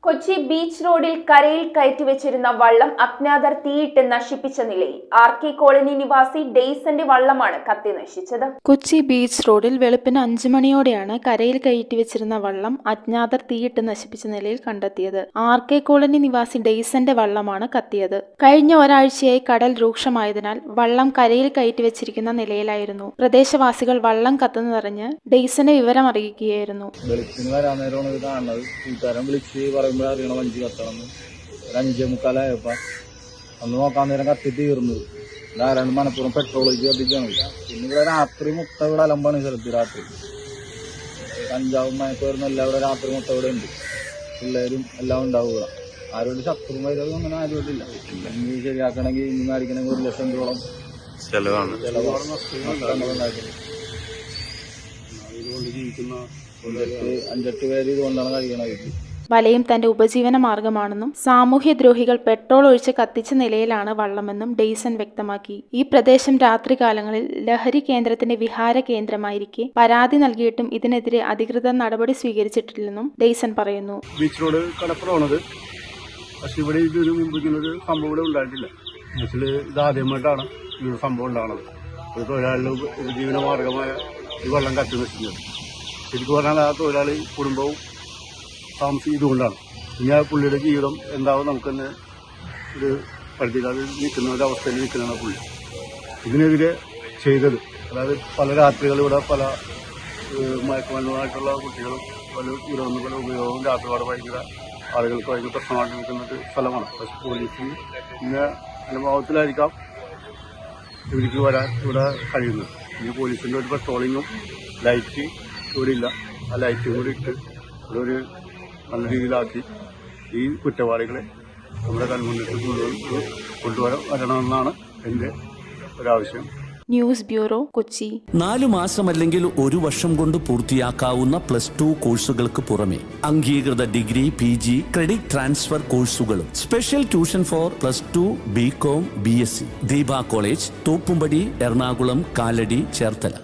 Kochi beach റോഡിൽ കരയിൽ കയറ്റിവെച്ചിരുന്ന വള്ളം അജ്ഞാതർ തീയിട്ട് നശിപ്പിച്ച നിലയിൽ ആർ.കെ. കോളനി നിവാസി ഡെയ്സന്റെ വള്ളമാണ് കത്തി നശിച്ചത്. കൊച്ചി ബീച്ച് റോഡിൽ വെളുപ്പിന് 5 മണിയോടെയാണ് കരയിൽ കയറ്റിവെച്ചിരുന്ന വള്ളം അജ്ഞാതർ തീയിട്ട് നശിപ്പിച്ച നിലയിൽ കണ്ടെത്തിയത്. ആർ.കെ. കോളനി നിവാസി ഡെയ്സന്റെ വള്ളമാണ് കത്തിയത്. കഴിഞ്ഞ ഒരാഴ്ചയായി കടൽ രൂക്ഷമായതിനാൽ വള്ളം കരയിൽ കയറ്റിവെച്ചിരിക്കുന്ന നിലയിലായിരുന്നു. പ്രദേശവാസികൾ വള്ളം കത്തുന്നതറിഞ്ഞ് ഡെയ്സനെ വിവരം അറിയിക്കുകയായിരുന്നു. അറിയണം വഞ്ചി കത്തണം. ഒരു 5:45 അന്ന് നോക്കാൻ നേരം കത്തി തീർന്നത്. ധാരാളം മനപ്പുറം പെട്രോൾ അധികമാണ്. പിന്നെ ഇവിടെ രാത്രി മുട്ട ഇവിടെ അലമ്പാണ്. സ്ഥലത്ത് രാത്രി കഞ്ചാവും മയക്കുമരുന്നും എല്ലാം ഇവിടെ രാത്രി മുട്ട ഇവിടെ ഉണ്ട്. പിള്ളേരും എല്ലാം ഉണ്ടാവുക. ആരോട് ശത്രു വൈദ്യം അങ്ങനെ ആരും ഇല്ല. ഇനി ശരിയാക്കണമെങ്കിൽ ഇന്ന് അടിക്കണമെങ്കിൽ 1 ലക്ഷം രൂപയോളം ചെലവാണ്. ഇതുകൊണ്ട് ജീവിക്കുന്ന 5-8 പേര് ഇതുകൊണ്ടാണ് കഴിയണത്. വലയും തന്റെ ഉപജീവന മാർഗമാണെന്നും സാമൂഹ്യദ്രോഹികൾ പെട്രോൾ ഒഴിച്ച് കത്തിച്ച നിലയിലാണ് വള്ളമെന്നും ഡെയ്സൺ വ്യക്തമാക്കി. ഈ പ്രദേശം രാത്രികാലങ്ങളിൽ ലഹരി കേന്ദ്രത്തിന്റെ വിഹാര കേന്ദ്രമായിരിക്കെ പരാതി നൽകിയിട്ടും ഇതിനെതിരെ അധികൃതർ നടപടി സ്വീകരിച്ചിട്ടില്ലെന്നും ഡെയ്സൺ പറയുന്നു. ബീച്ച് റോഡ് കടപ്പുറമാണത്. പക്ഷെ ഇവിടെ ഇതൊരു മുമ്പ് ഇങ്ങനൊരു സംഭവം ഇവിടെ ഉണ്ടായിട്ടില്ല. ഇത് ആദ്യമായിട്ടാണ് ഇങ്ങനൊരു സംഭവം ഉണ്ടാകുന്നത്. ഒരു തൊഴിലാളിയുടെ ഉപജീവന മാർഗമായ ഈ വെള്ളം കത്തി നശിക്കുന്നത്. ശരിക്കും പറഞ്ഞാൽ ആ തൊഴിലാളി കുടുംബവും താമസിക്കുന്നതുകൊണ്ടാണ്. ഇനി ആ പുള്ളിയുടെ ജീവിതം എന്താവും നമുക്ക് തന്നെ ഒരു പരിധിക്കാതെ നിൽക്കുന്ന ഒരു അവസ്ഥയിൽ നിൽക്കുന്നതാണ് പുള്ളി. ഇതിനെതിരെ ചെയ്തത്, അതായത് പല രാത്രികൾ ഇവിടെ പല മയക്കുമരുന്നുമായിട്ടുള്ള കുട്ടികളും പല ഇവിടെ പല ഉപയോഗവും രാത്രിപാട് ഭയങ്കര ആളുകൾക്ക് ഭയങ്കര പ്രശ്നമായിട്ട് നിൽക്കുന്ന ഒരു സ്ഥലമാണ്. പക്ഷെ പോലീസിന് ഇന്ന അനുഭവത്തിലായിരിക്കാം ഇവർക്ക് വരാൻ ഇവിടെ കഴിയുന്നത്. ഇനി പോലീസിൻ്റെ ഒരു പെട്രോളിങ്ങും ലൈറ്റ് ഇവിടെ ഇല്ല. ആ ലൈറ്റും കൂടി ഇട്ട് ഇവിടെ ഒരു നല്ല രീതിയിലാക്കി ഈ കുറ്റവാളികളെ നമ്മുടെ കൺമുന്നിട്ട് കൊണ്ടുവരണമെന്നാണ് എൻ്റെ ഒരാവശ്യം. News bureau, Kochi. 4 മാസം അല്ലെങ്കിൽ 1 വർഷം കൊണ്ട് പൂർത്തിയാക്കാവുന്ന +2 കോഴ്സുകൾക്ക് പുറമെ അംഗീകൃത ഡിഗ്രി, PG, ക്രെഡിറ്റ് ട്രാൻസ്ഫർ കോഴ്സുകളും special tuition for +2, BCom, BSc. Deepa college, Thoppumpady, Ernakulam, Kalady, Cherthala.